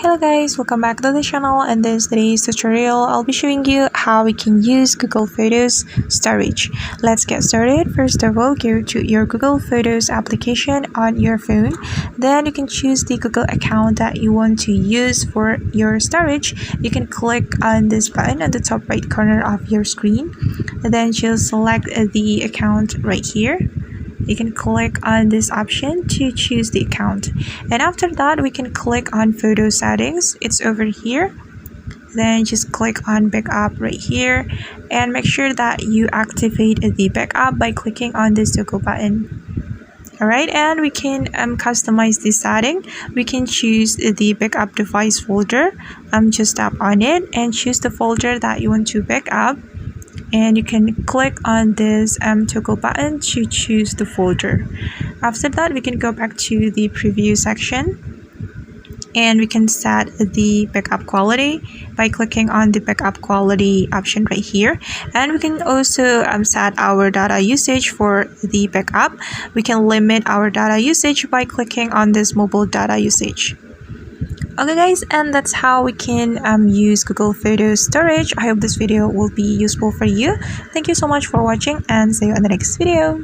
Hello guys, welcome back to the channel. In this today's tutorial, I'll be showing you how we can use Google Photos storage. Let's get started. First of all, go to your Google Photos application on your phone. Then you can choose the Google account that you want to use for your storage. You can click on this button at the top right corner of your screen. And then just select the account right here. You can click on this option to choose the account, and after that we can click on photo settings. It's over here. Then just click on backup right here and make sure that you activate the backup by clicking on this toggle button. Alright, and we can customize this setting. We can choose the backup device folder. Just tap on it and choose the folder that you want to back up, and you can click on this toggle button to choose the folder. After that, we can go back to the preview section and we can set the backup quality by clicking on the backup quality option right here. And we can also set our data usage for the backup. We can limit our data usage by clicking on this mobile data usage. Okay guys, and that's how we can use Google Photos storage. I hope this video will be useful for you. Thank you so much for watching and see you in the next video.